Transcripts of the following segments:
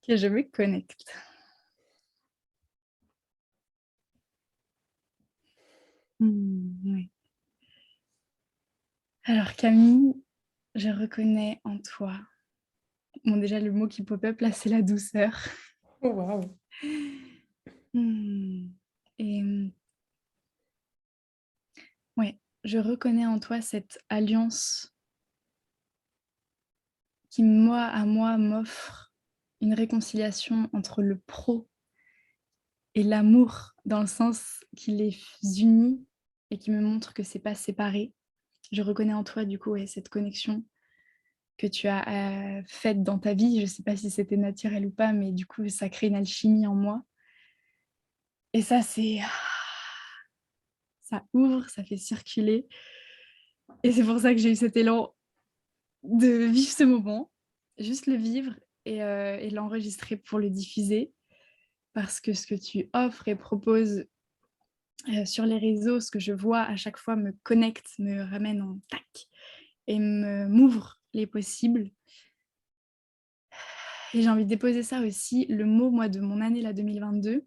Que je me connecte. Oui. Alors Camille, je reconnais en toi bon déjà le mot qui pop up là, c'est la douceur. Oh waouh! Mmh et ouais, je reconnais en toi cette alliance qui, moi, à moi, m'offre une réconciliation entre le pro et l'amour, dans le sens qui les unit et qui me montre que c'est pas séparé. Je reconnais en toi, du coup, ouais, cette connexion que tu as, faite dans ta vie. Je sais pas si c'était naturel ou pas, mais du coup, ça crée une alchimie en moi et ça, c'est ça ouvre, ça fait circuler et c'est pour ça que j'ai eu cet élan de vivre ce moment, juste le vivre et l'enregistrer pour le diffuser. Parce que ce que tu offres et proposes, sur les réseaux, ce que je vois à chaque fois me connecte, me ramène en tac et m'ouvre les possibles et j'ai envie de déposer ça aussi, le mot, moi, de mon année là 2022,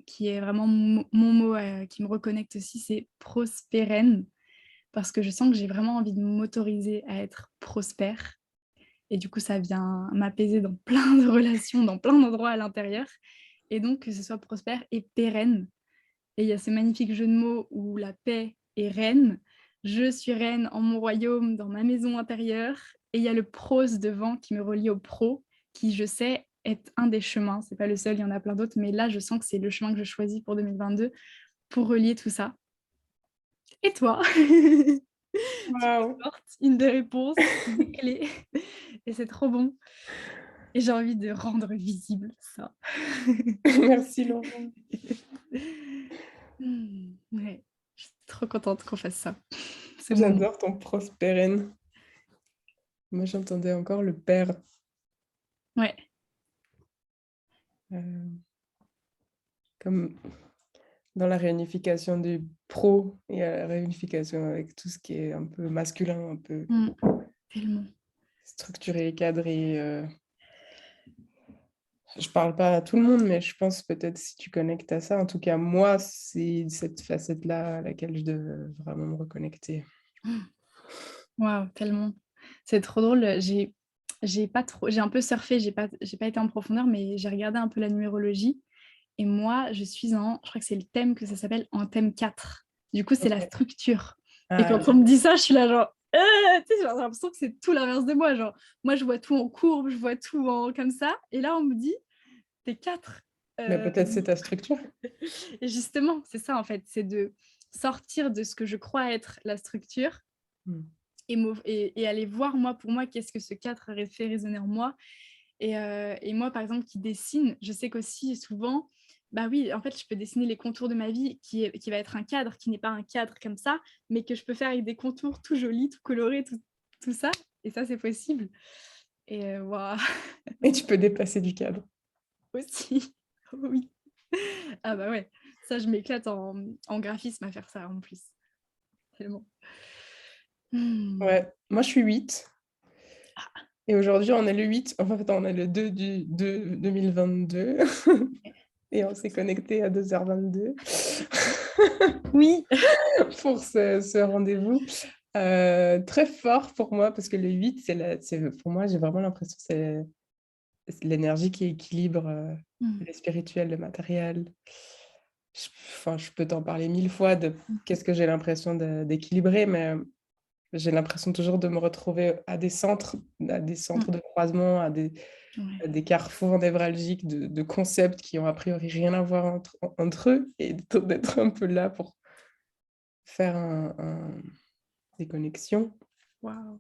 qui est vraiment mon mot, qui me reconnecte aussi, c'est prospérène. Parce que je sens que j'ai vraiment envie de m'autoriser à être prospère et du coup, ça vient m'apaiser dans plein de relations, dans plein d'endroits à l'intérieur et donc que ce soit prospère et pérenne. Et il y a ce magnifique jeu de mots où la paix est reine. Je suis reine en mon royaume, dans ma maison intérieure. Et il y a le prose devant qui me relie au pro, qui, je sais, est un des chemins. C'est pas le seul, il y en a plein d'autres. Mais là, je sens que c'est le chemin que je choisis pour 2022 pour relier tout ça. Et toi? Tu Waouh! m'apportes une des réponses, des clés. Et c'est trop bon. Et j'ai envie de rendre visible ça. Merci Laurent. Ouais, je suis trop contente qu'on fasse ça. Ce moment. J'adore ton prospérène. Moi, j'entendais encore le père. Ouais. Heu, Comme dans la réunification du pro et la réunification avec tout ce qui est un peu masculin, un peu Mmh. Tellement. structuré, cadré, je parle pas à tout le monde, mais je pense peut-être si tu connectes à ça, en tout cas moi, c'est cette facette-là à laquelle je devais vraiment me reconnecter. Waouh, tellement. C'est trop drôle, j'ai un peu surfé, j'ai pas été en profondeur, mais j'ai regardé un peu la numérologie et moi, je suis je crois que c'est le thème que ça s'appelle en thème 4. Du coup, c'est la OK. structure et Ah quand on me dit ça, je suis là genre: tu sais, genre, j'ai l'impression que c'est tout l'inverse de moi, genre, moi, je vois tout en courbe, je vois tout en comme ça et là, on me dit: «Tu es 4». mais peut-être c'est ta structure? Et justement, c'est ça, en fait, c'est de sortir de ce que je crois être la structure Mmh. et aller voir moi, pour moi, qu'est-ce que ce 4 fait résonner en moi et moi, par exemple, qui dessine, je sais qu'aussi souvent, bah oui, en fait, je peux dessiner les contours de ma vie qui va être un cadre, qui n'est pas un cadre comme ça, mais que je peux faire avec des contours tout jolis, tout colorés, tout ça et ça, c'est possible et waouh, Et tu peux dépasser du cadre. aussi, oui. Ah bah ouais, ça, je m'éclate en graphisme à faire ça, en plus, tellement. Mmh. Ouais, moi je suis 8 et aujourd'hui on est le 8, enfin en fait on est le 2 du 2 2022 et on s'est connecté à 2h22 Oui. pour ce rendez-vous. Très fort pour moi parce que le 8 c'est pour moi j'ai vraiment l'impression que c'est l'énergie qui équilibre, Mmh. le spirituel, le matériel. Enfin je peux t'en parler 1000 fois de Mmh. qu'est-ce que j'ai l'impression d'équilibrer, mais j'ai l'impression toujours de me retrouver à des Mmh. centres de croisement, Ouais. à des carrefours névralgiques de concepts qui ont a priori rien à voir entre eux et d'être un peu là pour faire des connexions Waouh.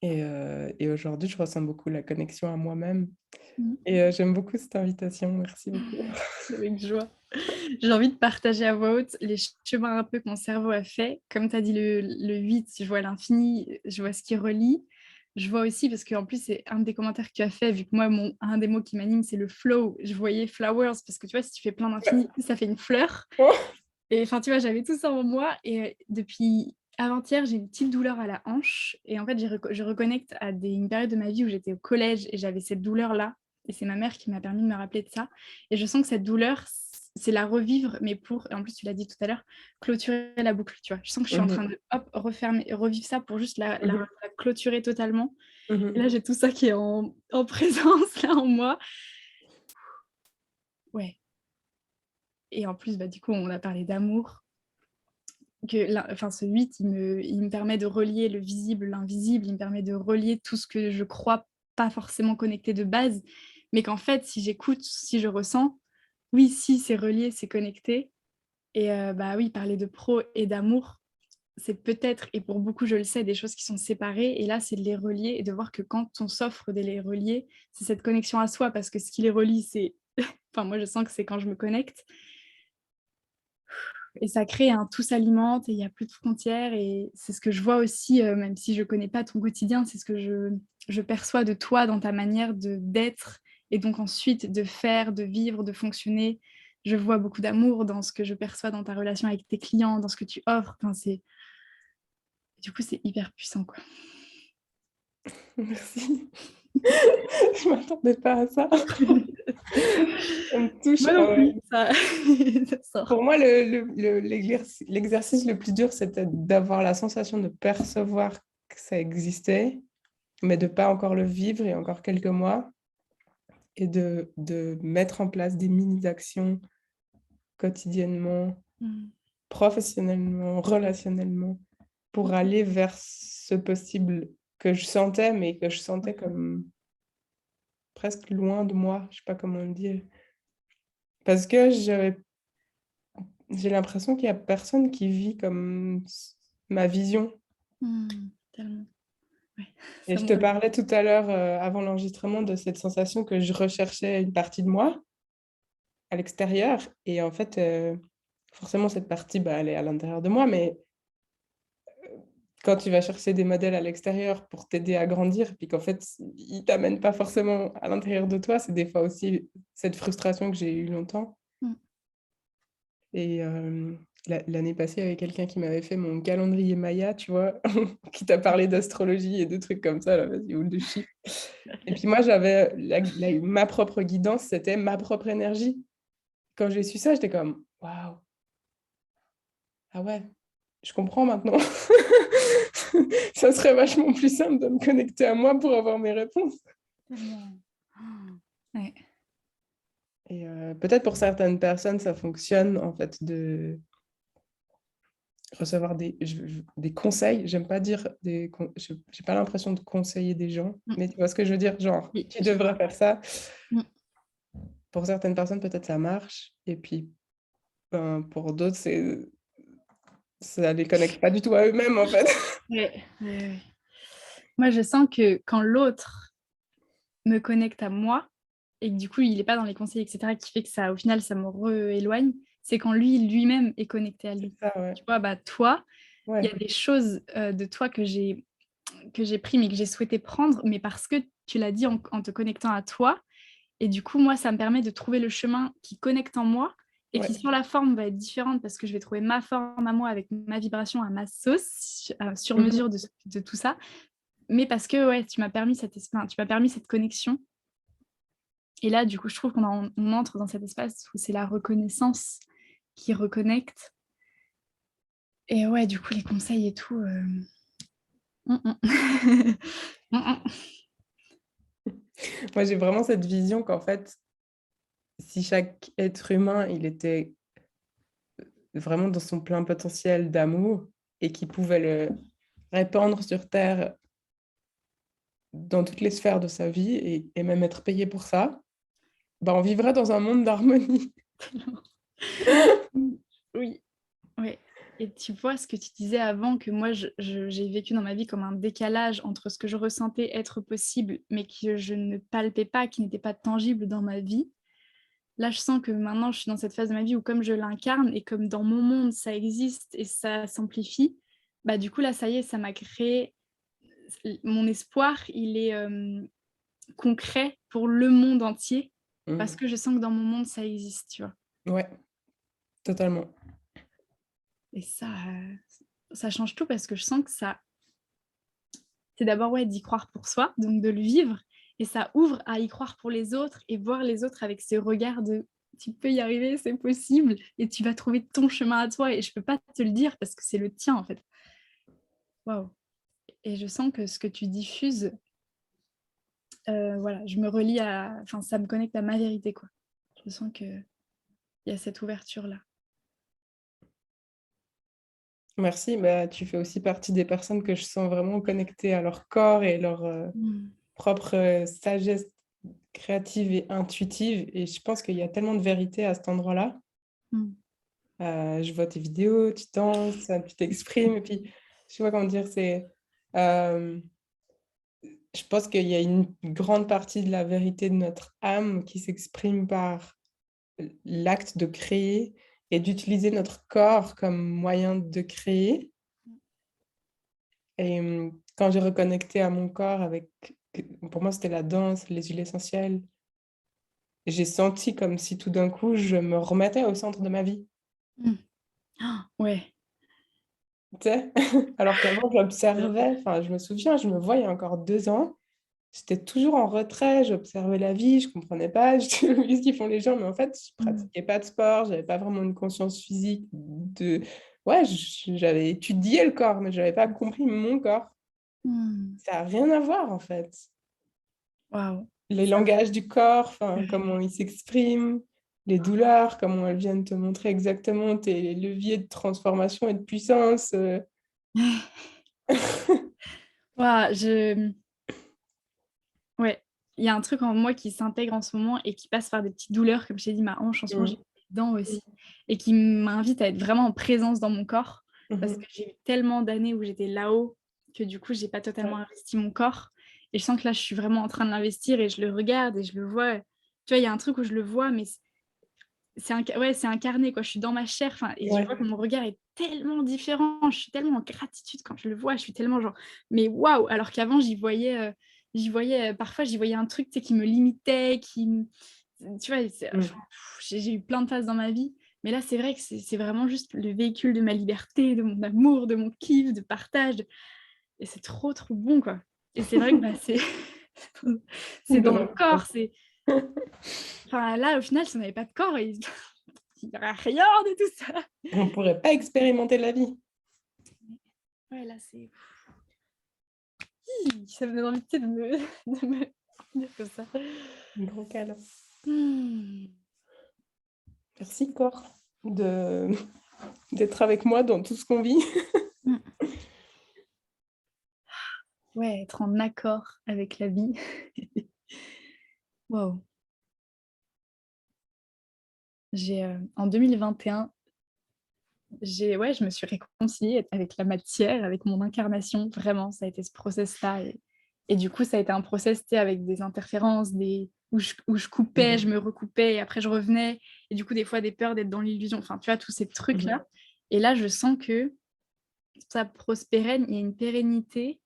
et aujourd'hui, je ressens beaucoup la connexion à moi-même Mmh. et j'aime beaucoup cette invitation. Merci beaucoup. Avec joie. J'ai envie de partager à voix haute les chemins un peu que mon cerveau a fait. Comme tu as dit le 8, je vois l'infini, je vois ce qui relie. Je vois aussi, parce qu'en plus, c'est un des commentaires que tu as fait, vu que moi, un des mots qui m'anime, c'est le flow. Je voyais flowers, parce que tu vois, si tu fais plein d'infini, ça fait une fleur. Oh! Et enfin, tu vois, j'avais tout ça en moi. Et depuis avant-hier, j'ai une petite douleur à la hanche. Et en fait, je reconnecte à une période de ma vie où j'étais au collège et j'avais cette douleur-là. Et c'est ma mère qui m'a permis de me rappeler de ça. Et je sens que cette douleur, c'est la revivre, mais pour, et en plus tu l'as dit tout à l'heure, clôturer la boucle, tu vois? Je sens que je suis en Mmh train de, hop, refermer, revivre ça pour juste la mh. la clôturer totalement. Et Mmh. là, j'ai tout ça qui est en présence là en moi. Ouais. Et en plus, bah, du coup, on a parlé d'amour, que enfin ce 8, il me permet de relier le visible, l'invisible, il me permet de relier tout ce que je crois pas forcément connecté de base, mais qu'en fait, si j'écoute, si je ressens, oui, si, c'est relié, c'est connecté. Et bah, oui, parler de pro et d'amour, c'est peut-être, et pour beaucoup, je le sais, des choses qui sont séparées, et là, c'est de les relier et de voir que quand on s'offre de les relier, c'est cette connexion à soi, parce que ce qui les relie, c'est enfin moi, je sens que c'est quand je me connecte, et ça crée un tout s'alimente et il y a plus de frontières, et c'est ce que je vois aussi, même si je connais pas ton quotidien, c'est ce que je perçois de toi dans ta manière d'être, et donc ensuite de faire, de vivre, de fonctionner. Je vois beaucoup d'amour dans ce que je perçois dans ta relation avec tes clients, dans ce que tu offres, enfin c'est du coup, c'est hyper puissant, quoi. Merci. Je m'attendais pas à ça. Ça me touche, Moi non ah ouais. plus, ça ça sort. Pour moi, l'exercice le plus dur, c'était d'avoir la sensation de percevoir que ça existait, mais de pas encore le vivre et encore quelques mois, et de mettre en place des mini-actions quotidiennement, Mmh. professionnellement, relationnellement, pour Mmh. aller vers ce possible que je sentais, mais que je sentais comme presque loin de moi, je sais pas comment le dire. Parce que j'ai l'impression qu'il y a personne qui vit comme ma vision. Mmh. Tellement, ouais, Et ça je te me parlais tout à l'heure, avant l'enregistrement, de cette sensation que je recherchais une partie de moi à l'extérieur. Et en fait, forcément, cette partie, bah, elle est à l'intérieur de moi. Mais quand tu vas chercher des modèles à l'extérieur pour t'aider à grandir, puis qu'en fait, ils t'amènent pas forcément à l'intérieur de toi, c'est des fois aussi cette frustration que j'ai eue longtemps. mmh. Et l'année passée, il y avait quelqu'un qui m'avait fait mon calendrier Maya, tu vois? Qui t'a parlé d'astrologie et de trucs comme ça, là, vas-y, ou de chiffres. Et puis moi, j'avais ma propre guidance, c'était ma propre énergie. Quand j'ai su ça, j'étais comme: «Waouh, ah ouais, je comprends maintenant». Ça serait vachement plus simple de me connecter à moi pour avoir mes réponses. Tellement. Ouais. Et peut-être pour certaines personnes, ça fonctionne, en fait, de recevoir des conseils. J'aime pas dire des con j'ai pas l'impression de conseiller des gens, Mmh. mais tu vois ce que je veux dire? Genre: Oui, «Tu je vois. devrais faire ça». Mmh. Pour certaines personnes, peut-être ça marche, et puis, ben, pour d'autres, ça les connecte pas du tout à eux-mêmes, en fait. Ouais, ouais, ouais. Moi, je sens que quand l'autre me connecte à moi et que du coup, il est pas dans les conseils et cetera, qui fait que ça, au final, ça me rééloigne, c'est quand lui-même est connecté à C'est lui. ça, ouais. Tu vois? Bah, toi, il y Ouais, a des choses, de toi que j'ai pris, mais que j'ai souhaité prendre, mais parce que tu l'as dit en te connectant à toi, et du coup, moi, ça me permet de trouver le chemin qui connecte en moi et qui, ouais. sur la forme, va être différente parce que je vais trouver ma forme à moi avec ma vibration à ma sauce, sur Mmh mh. mesure de tout ça. Mais parce que, ouais, tu m'as permis cette connexion, et là, du coup, je trouve on entre dans cet espace où c'est la reconnaissance qui reconnecte, et ouais, du coup, les conseils et tout, mmh mh. Mmh mh. Moi, j'ai vraiment cette vision qu'en fait, si chaque être humain, il était vraiment dans son plein potentiel d'amour et qu'il pouvait le répandre sur terre dans toutes les sphères de sa vie, et même être payé pour ça, bah, on vivrait dans un monde d'harmonie. Mmh. Oui. Ouais, et tu vois ce que tu disais avant, que moi j'ai vécu dans ma vie comme un décalage entre ce que je ressentais être possible, mais que je ne palpais pas, qui n'était pas tangible dans ma vie. Là, je sens que maintenant je suis dans cette phase de ma vie où, comme je l'incarne et comme dans mon monde ça existe et ça s'amplifie, bah, du coup là, ça y est, ça m'a créé mon espoir, il est, concret pour le monde entier, parce Mmh. que je sens que dans mon monde ça existe, tu vois? Ouais, totalement. Et ça change tout parce que je sens que ça c'est d'abord, ouais, d'y croire pour soi, donc de le vivre, et ça ouvre à y croire pour les autres et voir les autres avec ce regard de: «Tu peux y arriver, c'est possible et tu vas trouver ton chemin à toi et je peux pas te le dire parce que c'est le tien, en fait». Waouh, et je sens que ce que tu diffuses, voilà, je me relie à enfin, ça me connecte à ma vérité, quoi. Je sens qu'il y a cette ouverture-là. Merci, bah, tu fais aussi partie des personnes que je sens vraiment connectées à leur corps et leur, Mmh. propre, sagesse créative et intuitive et je pense qu'il y a tellement de vérité à cet endroit-là. Mmh. Je vois tes vidéos, tu danses, tu t'exprimes et puis, je sais pas comment dire, hem, je pense qu'il y a une grande partie de la vérité de notre âme qui s'exprime par l'acte de créer et d'utiliser notre corps comme moyen de créer et quand j'ai reconnecté à mon corps avec pour moi, c'était la danse, les huiles essentielles, j'ai senti comme si tout d'un coup, je me remettais au centre de ma vie. Mmh. Ouais. Tu sais? Alors qu'avant j'observais, enfin je me souviens, je me vois il y a encore 2 ans, j'étais toujours en retrait, j'observais la vie, je comprenais pas, je disais: «Qu'est-ce qu'ils font les gens?» mais en fait, je Mmh. pratiquais pas de sport, j'avais pas vraiment une conscience physique de ouais, j'avais étudié le corps, mais j'avais pas compris mon corps. Mmh. Ça a rien à voir en fait. Waouh. Les Ça langages du corps, enfin comment ils s'expriment, les douleurs, comment elles viennent te montrer exactement tes leviers de transformation et de puissance, waouh, ouais, il y a un truc en moi qui s'intègre en ce moment et qui passe par des petites douleurs, comme je t'ai dit, ma hanche en ce moment, j'ai Mmh. des dents aussi et qui m'invite à être vraiment en présence dans mon corps Mmh parce mh. que j'ai eu tellement d'années où j'étais là-haut que du coup, j'ai pas totalement Ouais. investi mon corps et je sens que là, je suis vraiment en train de l'investir et je le regarde et je le vois. Tu vois, il y a un truc où je le vois, mais c'est incarné quoi, je suis dans ma chair, enfin et je vois Ouais. que mon regard est tellement différent, je suis tellement en gratitude quand je le vois, je suis tellement genre: «Mais waouh!» alors qu'avant parfois j'y voyais un truc, tu sais, qui me limitait, tu vois? Mmh. Enfin, j'ai eu plein de phases dans ma vie, mais là, c'est vrai que c'est vraiment juste le véhicule de ma liberté, de mon amour, de mon kiff, de partage, et c'est trop, trop bon, quoi, et c'est vrai que, bah, c'est c'est dans mon corps, c'est enfin, là, au final, si on avait pas de corps, il y aurait rien de tout ça. On pourrait pas expérimenter la vie. Ouais, là, c'est ça me donne envie, tu sais, de me dire comme ça. Gros câlin. Mmh. Merci corps de d'être avec moi dans tout ce qu'on vit. Mmh. Ouais, être en accord avec la vie. Waouh! En 2021, je me suis réconciliée avec la matière, avec mon incarnation, vraiment, ça a été ce process-là, et du coup, ça a été un process, tu sais, avec des interférences, des où je Mmh coupais, je mh. me recoupais et après je revenais, et du coup, des fois, des peurs d'être dans l'illusion, enfin, tu vois, tous ces Mmh mh. trucs-là, et là, je sens que ça prospère, il y a une pérennité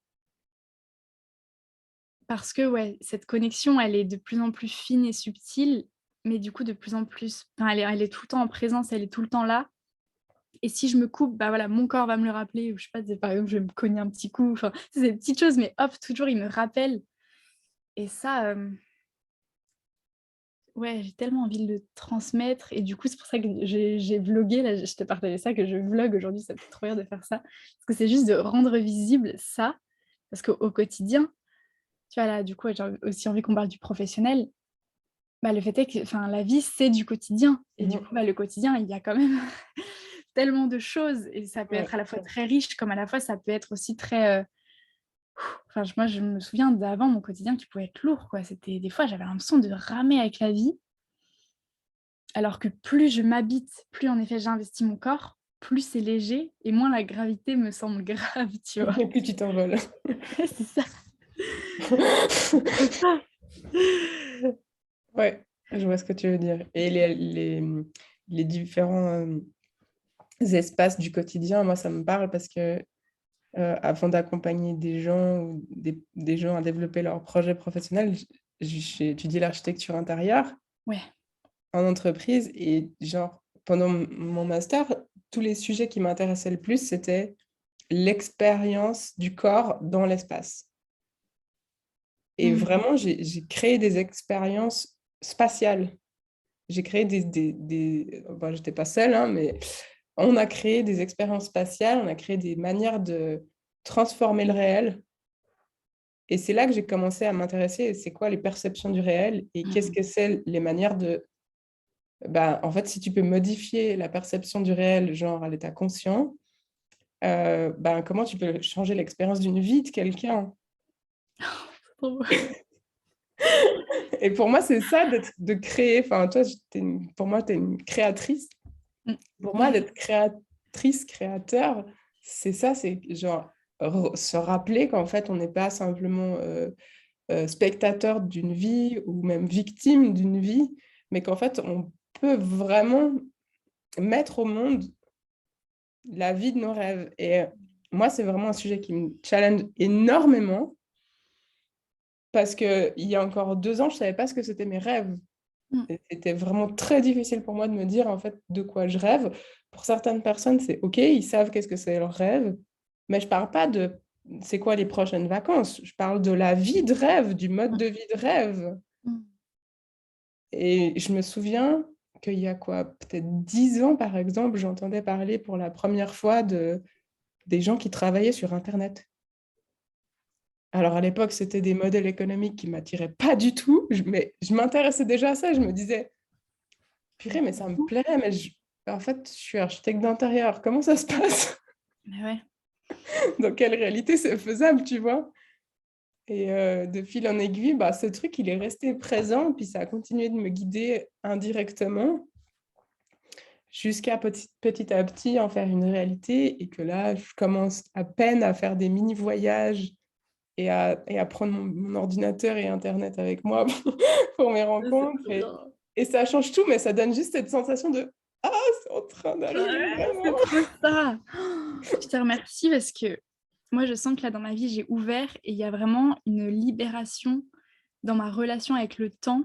parce que, ouais, cette connexion, elle est de plus en plus fine et subtile, mais du coup, de plus en plus enfin, elle est tout le temps en présence, elle est tout le temps là. Et si je me coupe, bah, voilà, mon corps va me le rappeler, ou je sais pas, tu sais, par exemple, je vais me cogner un petit coup, enfin, tu sais, c'est des petites choses, mais hop, toujours il me rappelle, et ça, ouais, j'ai tellement envie de le transmettre, et du coup, c'est pour ça que j'ai vlogué là, je te partageais ça, que je vlog aujourd'hui, ça me fait trop rire de faire ça. Parce que c'est juste de rendre visible ça, parce qu'au quotidien, tu vois, là, du coup, j'ai aussi envie qu'on parle du professionnel. Bah, le fait est que, enfin, la vie, c'est du quotidien, et Mmh du mh. coup, bah, le quotidien, il y a quand même tellement de choses, et ça peut Ouais, être à la c'est fois clair. très riche, comme à la fois ça peut être aussi très, enfin, moi, je me souviens d'avant mon quotidien qui pouvait être lourd, quoi. C'était des fois, j'avais l'impression de ramer avec la vie, alors que plus je m'habite, plus en effet j'investis mon corps, plus c'est léger et moins la gravité me semble grave, tu vois? Et puis tu t'envoles. C'est ça, c'est trop ça. Ouais, je vois ce que tu veux dire et les différents, espaces du quotidien, moi, ça me parle parce que, avant d'accompagner des gens ou des gens à développer leurs projets professionnels, j'ai étudié l'architecture intérieure Ouais. en entreprise et genre pendant mon master, tous les sujets qui m'intéressaient le plus, c'était l'expérience du corps dans l'espace. Et vraiment, j'ai créé des expériences spatiales. J'ai créé bon, j'étais pas seule, hein, mais on a créé des expériences spatiales, on a créé des manières de transformer le réel. Et c'est là que j'ai commencé à m'intéresser, c'est quoi les perceptions du réel et qu'est-ce que c'est les manières de... Bah, en fait, si tu peux modifier la perception du réel, genre à l'état conscient, ben, comment tu peux changer l'expérience d'une vie de quelqu'un? Trop beau. Et pour moi, c'est ça, de créer. Enfin, toi, pour moi, tu es une créatrice. Mmh. Pour moi, d'être créatrice, créateur, c'est ça, c'est genre se rappeler qu'en fait, on n'est pas simplement spectateur d'une vie ou même victime d'une vie, mais qu'en fait, on peut vraiment mettre au monde la vie de nos rêves. Et moi, c'est vraiment un sujet qui me challenge énormément parce qu'il y a encore 2 ans, je ne savais pas ce que c'était mes rêves. Mmh. Et c'était vraiment très difficile pour moi de me dire en fait de quoi je rêve. Pour certaines personnes, c'est OK, ils savent qu'est-ce que c'est leur rêve, mais je ne parle pas de c'est quoi les prochaines vacances. Je parle de la vie de rêve, du mode Mmh. de vie de rêve. Mmh. Et je me souviens qu'il y a quoi, peut-être 10 ans par exemple, j'entendais parler pour la première fois des gens qui travaillaient sur Internet. Alors à l'époque, c'était des modèles économiques qui ne m'attiraient pas du tout, mais je m'intéressais déjà à ça. Je me disais, purée, mais ça me plairait, mais en fait, je suis architecte d'intérieur. Comment ça se passe? Mais ouais. Dans quelle réalité c'est faisable, tu vois? Et de fil en aiguille, bah, ce truc, il est resté présent, puis ça a continué de me guider indirectement jusqu'à petit à petit en faire une réalité et que là, je commence à peine à faire des mini voyages et à prendre mon ordinateur et internet avec moi pour mes Ça, c'est rencontres trop bien. et ça change tout, mais ça donne juste cette sensation de: «Ah, c'est en train d'arriver Ouais, c'est vraiment!» trop ça. Je te remercie parce que moi, je sens que là, dans ma vie, j'ai ouvert et il y a vraiment une libération dans ma relation avec le temps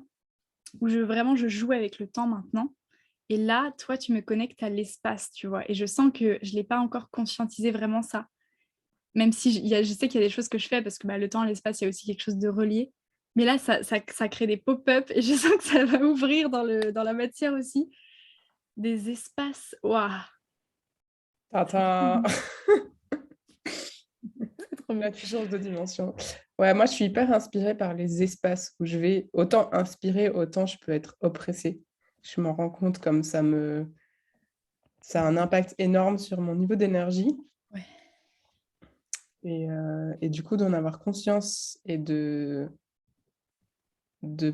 où je joue avec le temps maintenant. Et là, toi, tu me connectes à l'espace, tu vois? Et je sens que je l'ai pas encore conscientisé vraiment ça. Même si je sais qu'il y a des choses que je fais parce que, bah, le temps, l'espace, il y a aussi quelque chose de relié. Mais là, ça crée des pop-up et je sens que ça va ouvrir dans la matière aussi, des espaces. Waouh! C'est trop Tintin. bon, c'est trop Là, bon. tu changes de dimension. Ouais, moi, je suis hyper inspirée par les espaces où je vais. Autant inspirée, autant je peux être oppressée. Je m'en rends compte comme ça a un impact énorme sur mon niveau d'énergie. Ouais. Et du coup, d'en avoir conscience et de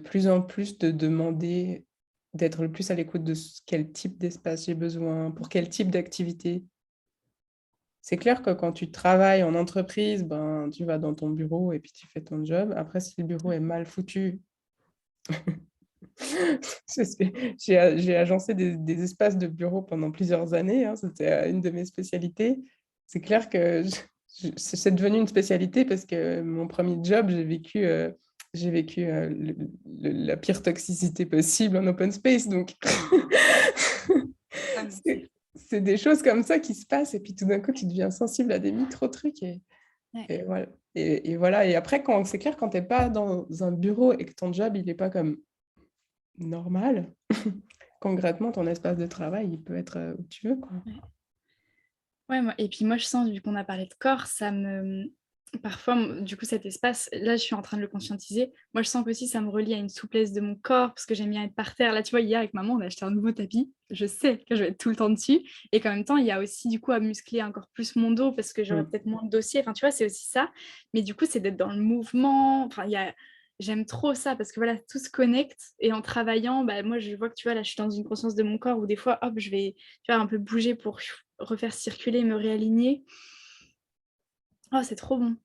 plus en plus de demander d'être le plus à l'écoute de quel type d'espace j'ai besoin, pour quel type d'activité. C'est clair que quand tu travailles en entreprise, ben, tu vas dans ton bureau et puis tu fais ton job. Après, si le bureau est mal foutu, j'ai agencé des espaces de bureau pendant plusieurs années, hein, c'était une de mes spécialités. C'est clair que c'est devenu une spécialité parce que mon premier job, j'ai vécu la pire toxicité possible en open space. Donc, Ah mais c'est c'est des choses comme ça qui se passent et puis tout d'un coup, tu deviens sensible à des micro-trucs ouais. et voilà. Et voilà. Et après, c'est clair, quand tu n'es pas dans un bureau et que ton job, il n'est pas comme normal, concrètement, ton espace de travail, il peut être où tu veux, quoi. Ouais. Ouais, moi et puis moi, je sens, vu qu'on a parlé de corps, ça me parfois, du coup, cet espace, là, je suis en train de le conscientiser. Moi, je sens qu'aussi ça me relie à une souplesse de mon corps parce que j'aime bien être par terre. Là, tu vois, hier, avec maman, on a acheté un nouveau tapis. Je sais que je vais être tout le temps dessus et qu'en même temps, il y a aussi, du coup, à muscler encore plus mon dos parce que j'aurai Mmh. peut-être moins de dossiers. Enfin, tu vois, c'est aussi ça. Mais du coup, c'est d'être dans le mouvement. Enfin, j'aime trop ça parce que, voilà, tout se connecte et en travaillant, bah, moi, je vois que, tu vois, là, je suis dans une conscience de mon corps où des fois, hop, je vais, tu vois, un peu bouger pour refaire circuler, me réaligner. Oh, c'est trop bon.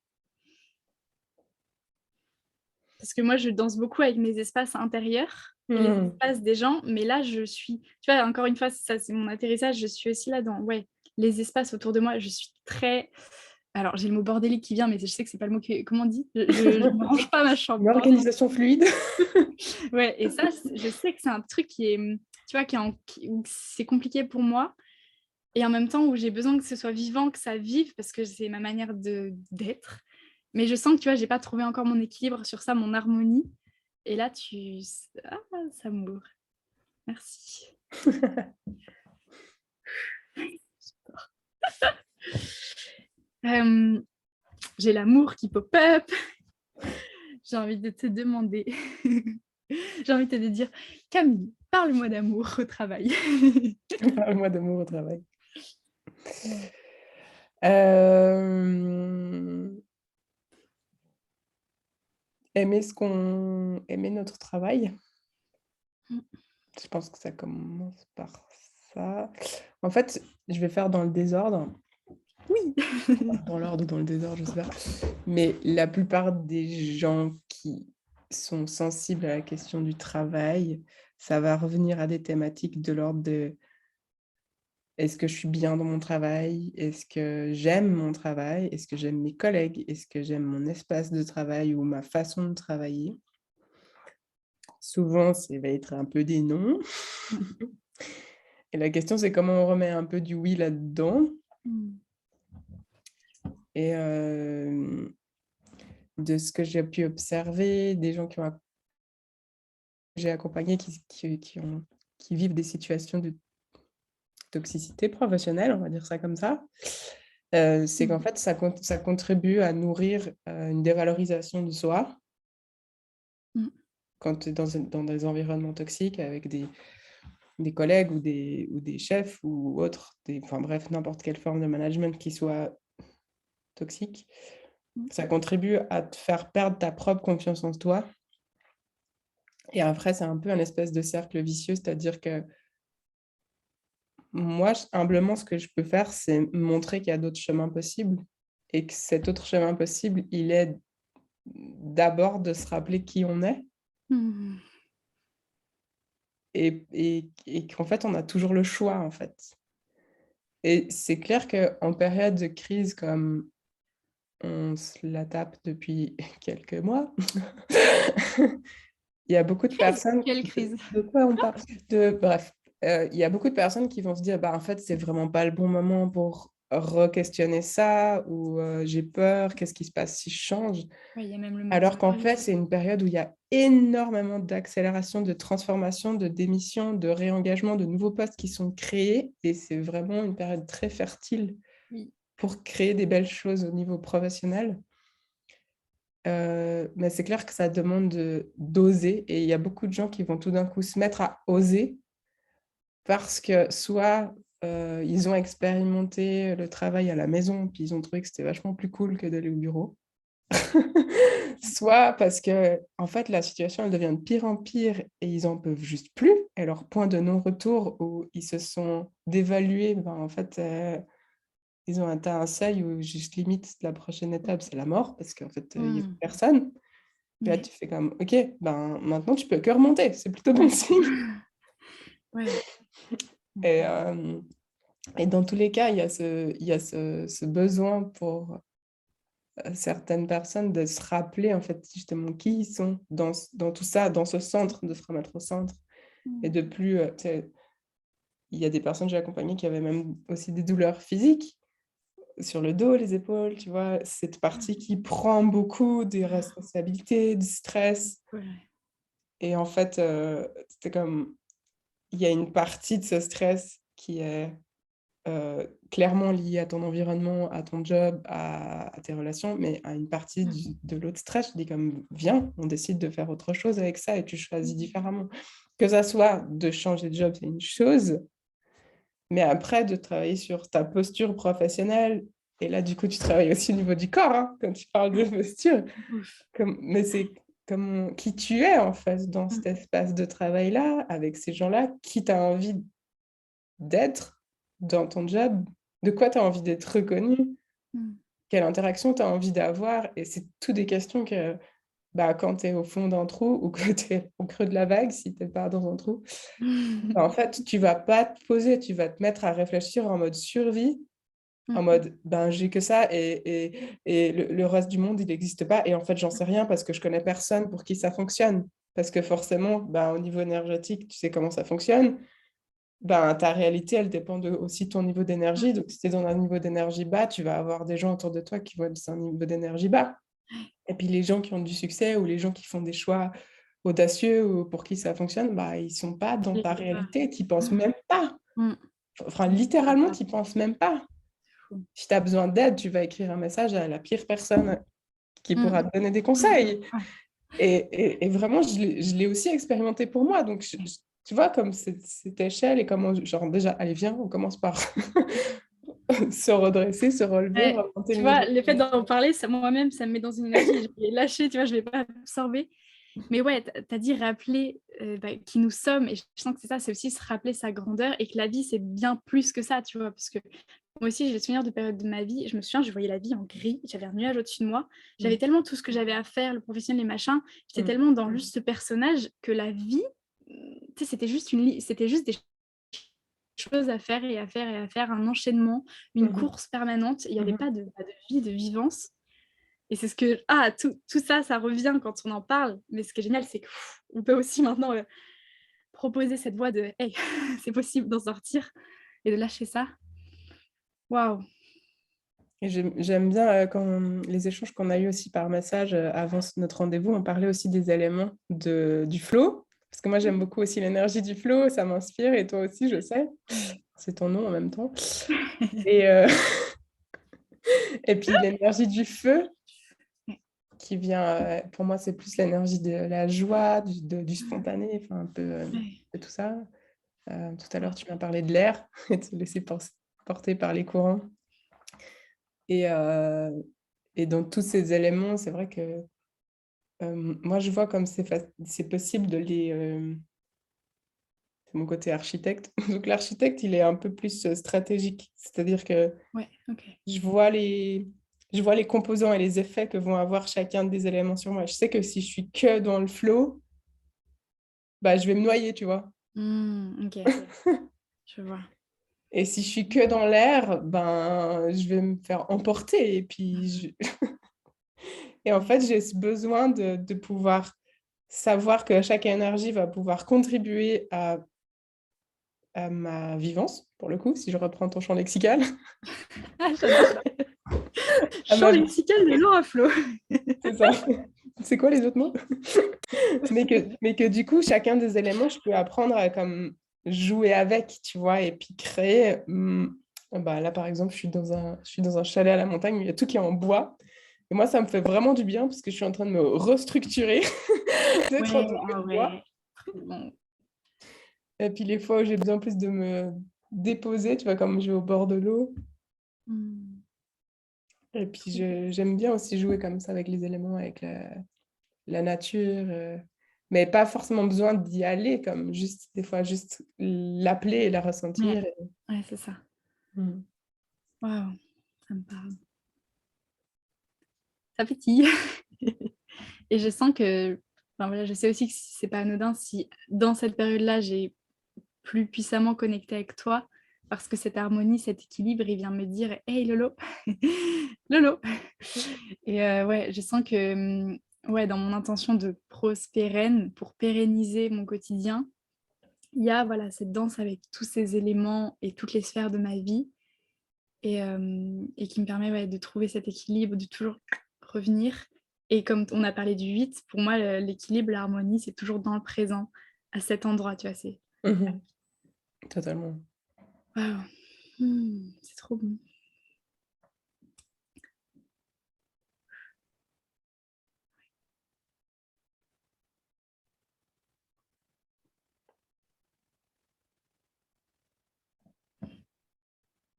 Parce que moi, je danse beaucoup avec mes espaces intérieurs et les Mmh. espaces des gens, mais là, je suis tu vois, encore une fois, ça, c'est mon atterrissage, je suis aussi là dans ouais, les espaces autour de moi. Je suis très alors j'ai le mot bordélique qui vient, mais je sais que c'est pas le mot que comment on dit? Je ne range pas ma chambre Une pour l'instant. organisation fluide. Ouais et ça, je sais que c'est un truc qui est, tu vois, qui est en qui où c'est compliqué pour moi et en même temps où j'ai besoin que ce soit vivant, que ça vive parce que c'est ma manière d'être. Mais je sens que, tu vois, j'ai pas trouvé encore mon équilibre sur ça, mon harmonie. Et là, ah, ça m'ouvre. Merci. Hem, j'ai l'amour qui pop up. J'ai envie de te demander, j'ai envie de te dire: «Camille, parle-moi d'amour au travail». Parle-moi d'amour au travail. Mmh. Hem, aimer notre travail. Mmh. Je pense que ça commence par ça. En fait, je vais faire dans le désordre, Oui. dans l'ordre ou dans le désordre, je sais pas. Mais la plupart des gens qui sont sensibles à la question du travail, ça va revenir à des thématiques de l'ordre de: «Est-ce que je suis bien dans mon travail? Est-ce que j'aime mon travail? Est-ce que j'aime mes collègues? Est-ce que j'aime mon espace de travail ou ma façon de travailler?» Souvent, ça va être un peu des non. Mmh. Et la question, c'est comment on remet un peu du oui là-dedans. Mmh. Et de ce que j'ai pu observer, des gens j'ai accompagné qui vivent des situations de toxicité professionnelle, on va dire ça comme ça, c'est qu'en Mmh. fait, ça contribue à nourrir, une dévalorisation de soi Mmh. quand tu es dans des environnements toxiques avec des collègues ou des chefs ou autres, enfin bref, n'importe quelle forme de management qui soit toxique. Mmh. Ça contribue à te faire perdre ta propre confiance en toi et après c'est un peu un espèce de cercle vicieux, c'est-à-dire que moi, humblement, ce que je peux faire, c'est montrer qu'il y a d'autres chemins possibles et que cet autre chemin possible, il est d'abord de se rappeler qui on est Mmh. et qu'en fait, on a toujours le choix, en fait. Et c'est clair qu'en période de crise comme on se la tape depuis quelques mois, il y a beaucoup de personnes Quelle crise. de quoi on parle? Bref, il y a beaucoup de personnes qui vont se dire: «Bah, en fait, c'est vraiment pas le bon moment pour re-questionner ça» ou «J'ai peur, qu'est-ce qui se passe si je change?» Ouais, il y a même le mot Alors qu'en peur. fait, c'est une période où il y a énormément d'accélération, de transformation, de démission, de réengagement, de nouveaux postes qui sont créés et c'est vraiment une période très fertile Oui. pour créer des belles choses au niveau professionnel. Mais c'est clair que ça demande d'oser et il y a beaucoup de gens qui vont tout d'un coup se mettre à oser parce que soit, ils ont expérimenté le travail à la maison, puis ils ont trouvé que c'était vachement plus cool que d'aller au bureau. Soit parce qu'en fait, la situation, elle devient de pire en pire et ils en peuvent juste plus et leur point de non-retour où ils se sont dévalués, ben, en fait, ils ont atteint un seuil où juste limite la prochaine étape, c'est la mort parce qu'en fait, il y a plus Mmh. personne. Et là, Ouais. tu fais comme: «OK, ben, maintenant tu peux que remonter, c'est plutôt bon Mmh. signe» Ouais. et Mmh. et dans tous les cas, il y a ce besoin pour, certaines personnes de se rappeler, en fait, justement qui ils sont dans tout ça, dans ce centre, de se remettre au centre et Mmh. de plus, tu sais, il y a des personnes que j'ai accompagnées qui avaient même aussi des douleurs physiques sur le dos, les épaules, tu vois? Cette partie qui prend beaucoup des responsabilités, du stress Ouais. et en fait, c'était comme il y a une partie de ce stress qui est, clairement liée à ton environnement, à ton job, à tes relations, mais à une partie Mmh. de l'autre stress, je dis comme: «Viens, on décide de faire autre chose avec ça et tu choisis Mmh. différemment». Que ça soit de changer de job, c'est une chose, mais après de travailler sur ta posture professionnelle et là, du coup, tu travailles aussi au niveau du corps, hein, quand tu parles de posture. Ouf. Mais c'est comme qui tu es, en fait, dans Mmh. cet espace de travail-là, avec ces gens-là, qui tu as envie d'être dans ton job, de quoi tu as envie d'être reconnu, Mmh. quelle interaction tu as envie d'avoir et c'est tout des questions que, bah, quand tu es au fond d'un trou ou que tu es au creux de la vague, si tu es pas dans un trou, bah, en fait, tu vas pas te poser, tu vas te mettre à réfléchir en mode survie, en Mmh. mode: «Ben, j'ai que ça et le reste du monde, il n'existe pas et en fait, j'en sais rien parce que je connais personne pour qui ça fonctionne». Parce que forcément, bah, au niveau énergétique, tu sais comment ça fonctionne. Ben, ta réalité, elle dépend de aussi ton niveau d'énergie. Donc si tu es dans un niveau d'énergie bas, tu vas avoir des gens autour de toi qui vont être dans un niveau d'énergie bas. Et puis les gens qui ont du succès ou les gens qui font des choix audacieux ou pour qui ça fonctionne, bah, ils sont pas dans Je ta les fais pas. réalité, tu y penses même pas. Mmh. Enfin, Je les fais littéralement, pas, tu y penses même pas. c'est fou. Si tu as besoin d'aide, tu vas écrire un message à la pire personne qui pourra Mmh. te donner des conseils. Ouais. Et vraiment, je l'ai aussi expérimenté pour moi. Donc, tu vois, comme cette échelle et comment, genre, déjà, allez, viens, on commence par se redresser, se relever, Ouais, remonter tu le vois, niveau le fait d'en d'émotion. parler, ça moi-même, ça me met dans une énergie, je vais lâcher, tu vois, je vais pas absorber. Mais ouais, tu as dit rappeler, bah, qui nous sommes et je sens que c'est ça, c'est aussi se rappeler sa grandeur et que la vie, c'est bien plus que ça, tu vois? Parce que moi aussi, j'ai des souvenirs de périodes de ma vie, je me souviens, je voyais la vie en gris, j'avais un nuage au-dessus de moi. Mmh, J'avais tellement tout ce que j'avais à faire, le professionnel, les machins, j'étais mmh, tellement dans juste ce personnage que la vie, tu sais, c'était juste des choses à faire et à faire et à faire, un enchaînement, une mmh, course permanente. Il y avait mmh, pas de vie, de vivance et c'est ce que tout ça, ça revient quand on en parle, mais ce qui est génial, c'est qu'on peut aussi maintenant, proposer cette voie de: «Hey, c'est possible d'en sortir et de lâcher ça». Waouh! Et j'aime bien, quand les échanges qu'on a eus aussi par message, avant notre rendez-vous, on parlait aussi des éléments du flow. Parce que moi, j'aime beaucoup aussi l'énergie du flow, ça m'inspire et toi aussi, je sais. Mmh. C'est ton nom en même temps. Et et puis l'énergie du feu Ouais. qui vient, pour moi, c'est plus l'énergie de la joie, du spontané, enfin un peu, Ouais. de tout ça. Tout à l'heure, tu m'as parlé de l'air et de se laisser porter par les courants et dans tous ces éléments, c'est vrai que, moi, je vois comme c'est possible de les, c'est mon côté architecte. Donc l'architecte, il est un peu plus, stratégique. C'est-à-dire que Ouais, OK. je vois les je vois les composants et les effets que vont avoir chacun des éléments sur moi. Je sais que si je suis que dans le flow, bah, je vais me noyer, tu vois? OK, je vois. Et si je suis que dans l'air, ben, je vais me faire emporter et puis et en fait, j'ai ce besoin de pouvoir savoir que chaque énergie va pouvoir contribuer à ma vivance, pour le coup, si je reprends ton champ lexical, Ah, j'adore. à Champ ma vie, lexical de Laura Flo. c'est ça. C'est quoi les autres mots? Mais que du coup, chacun des éléments, je peux apprendre à comme jouer avec, tu vois? Et puis créer, bah, là, par exemple, je suis dans un chalet à la montagne où il y a tout qui est en bois et moi, ça me fait vraiment du bien parce que je suis en train de me restructurer, d'être Ouais, entourée ah de bois ouais, trop bon. et puis les fois où j'ai besoin plus de me déposer, tu vois? Comme je vais au bord de l'eau Mmh. et puis Trop bon. j'aime bien aussi jouer comme ça avec les éléments, avec la nature, mais pas forcément besoin d'y aller, comme juste des fois juste l'appeler et la Ouais, ressentir. ouais, c'est ça. Mmh. Waouh, ça me parle. Ça pétille et je sens que enfin, voilà, je sais aussi que c'est pas anodin si dans cette période-là, j'ai plus puissamment connecté avec toi parce que cette harmonie, cet équilibre, il vient me dire: «Hey Lolo, Lolo» et ouais, je sens que, ouais, dans mon intention de prospérène, pour pérenniser mon quotidien, il y a, voilà, cette danse avec tous ces éléments et toutes les sphères de ma vie et qui me permet, ouais, de trouver cet équilibre, de toujours revenir et comme on a parlé du 8, pour moi, l'équilibre, l'harmonie, c'est toujours dans le présent, à cet endroit, tu vois? C'est Mmh. Totalement. waouh, c'est trop bon.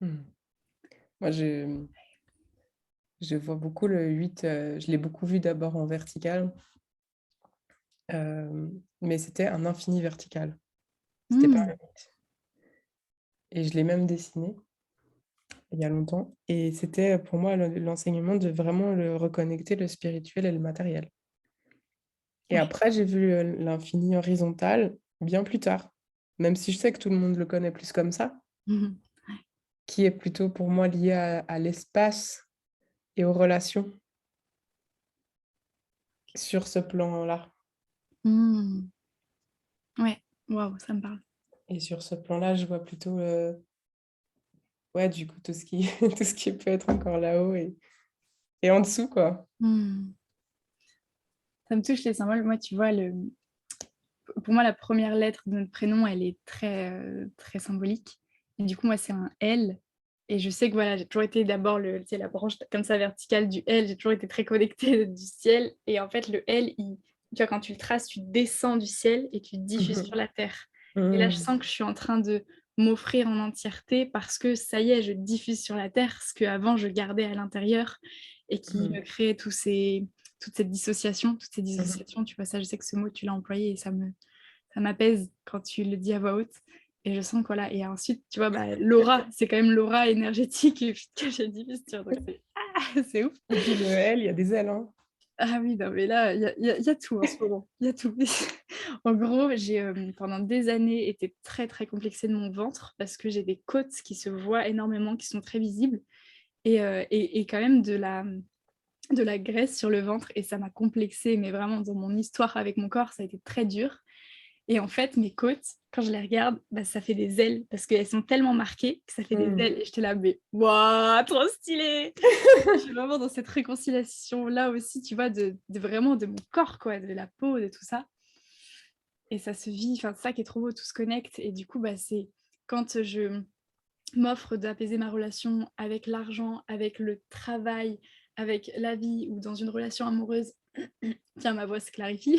Mmh. Moi, je vois beaucoup le 8. Je l'ai beaucoup vu d'abord en vertical, mais c'était un infini vertical. C'était pas un Mmh. 8 et je l'ai même dessiné il y a longtemps et c'était, pour moi l'enseignement de vraiment le reconnecter le spirituel et le matériel et Ouais. après j'ai vu, l'infini horizontal bien plus tard, même si je sais que tout le monde le connaît plus comme ça, Mmh. qui est plutôt pour moi lié à l'espace et aux relations sur ce plan-là. Mmh. Ouais, waouh, ça me parle. Et sur ce plan-là, je vois plutôt, ouais, du coup, tout ce qui tout ce qui peut être encore là-haut et en dessous, quoi. Mmh. Ça me touche les symboles. Moi, tu vois, pour moi, la première lettre de notre prénom, elle est très symbolique et du coup, moi, c'est un L et je sais que, voilà, j'ai toujours été d'abord tu sais, la branche comme ça verticale du L, j'ai toujours été très connectée du ciel et en fait, le L, tu vois, quand tu le traces, tu descends du ciel et tu diffuses sur Mmh. la terre et là, je Mmh. sens que je suis en train de m'offrir en entièreté parce que ça y est, je diffuse sur la terre ce qu'avant je gardais à l'intérieur et qui Mmh. me créait toutes ces Mmh. dissociations, tu vois? Ça, je sais que ce mot, tu l'as employé et ça m'apaise quand tu le dis à voix haute et je sens que voilà et ensuite, tu vois, bah, l'aura, c'est quand même l'aura énergétique que je diffuse, tu vois? Donc c'est ouf. Et puis le L, il y a des ailes, hein. Ah oui, non, mais là, il y a tout en ce moment, il y a tout. En gros, j'ai, pendant des années été très, très complexée de mon ventre parce que j'ai des côtes qui se voient énormément, qui sont très visibles et quand même de la graisse sur le ventre et ça m'a complexée, mais vraiment dans mon histoire avec mon corps, ça a été très dur et en fait, mes côtes, quand je les regarde, bah, ça fait des ailes parce qu'elles sont tellement marquées que ça fait des Mmh. ailes et j'étais là: «Mais waouh, trop stylé!» Je suis vraiment dans cette réconciliation-là aussi, tu vois, de vraiment de mon corps quoi, de la peau, de tout ça et ça se vit, enfin, c'est ça qui est trop beau, tout se connecte et du coup, bah, c'est quand je m'offre d'apaiser ma relation avec l'argent, avec le travail, avec la vie ou dans une relation amoureuse, tiens ma voix se clarifie,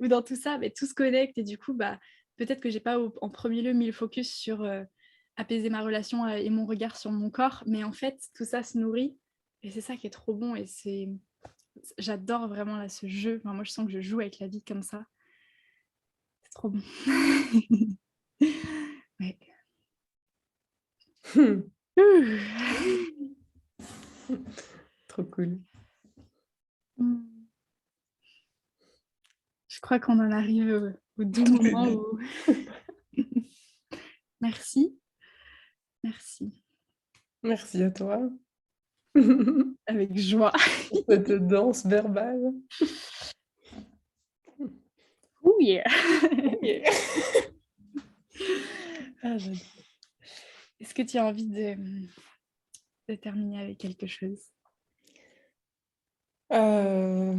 ou dans tout ça, beh, tout se connecte et du coup, bah, peut-être que j'ai pas en premier lieu mis le focus sur, apaiser ma relation, et mon regard sur mon corps, mais en fait, tout ça se nourrit et c'est ça qui est trop bon et j'adore vraiment là ce jeu, enfin moi je sens que je joue avec la vie comme ça, c'est trop bon. Ouais. Trop cool. Mmh. Je crois qu'on en arrive au doux moment où merci, merci, Merci à toi avec joie. pour cette danse verbale. Oh yeah! OK. Ah j'adore. Est-ce que tu as envie de terminer avec quelque chose? Heu,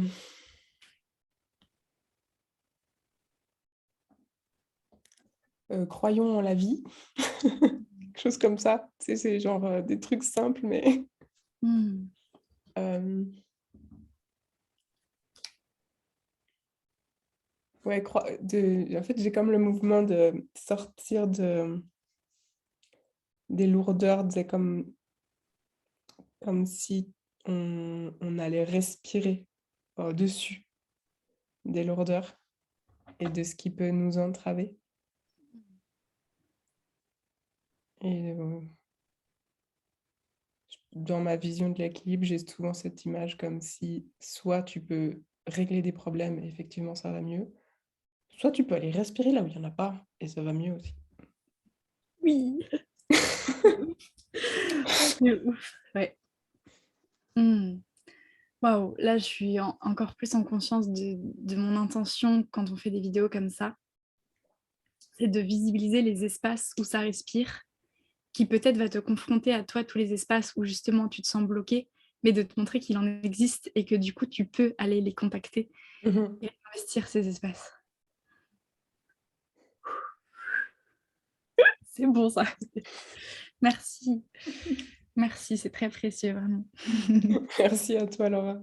croyons en la vie, quelque chose comme ça. Tu sais, c'est genre, des trucs simples mais Mmh. hem, ouais, en fait, j'ai comme le mouvement de sortir des lourdeurs, tu sais, comme si on allait respirer au-dessus des lourdeurs et de ce qui peut nous entraver et dans ma vision de l'équilibre, j'ai souvent cette image comme si soit tu peux régler des problèmes et effectivement ça va mieux, soit tu peux aller respirer là où il y en a pas et ça va mieux aussi. Oui! De ouf, ouais. Mmh. Waouh, là je suis encore plus en conscience de mon intention quand on fait des vidéos comme ça, c'est de visibiliser les espaces où ça respire qui peut-être va te confronter à toi tous les espaces où justement tu te sens bloqué, mais de te montrer qu'il en existe et que du coup tu peux aller les contacter Mmh mh. et investir ces espaces. C'est bon ça. Merci, merci, c'est très précieux vraiment. Merci à toi Laura.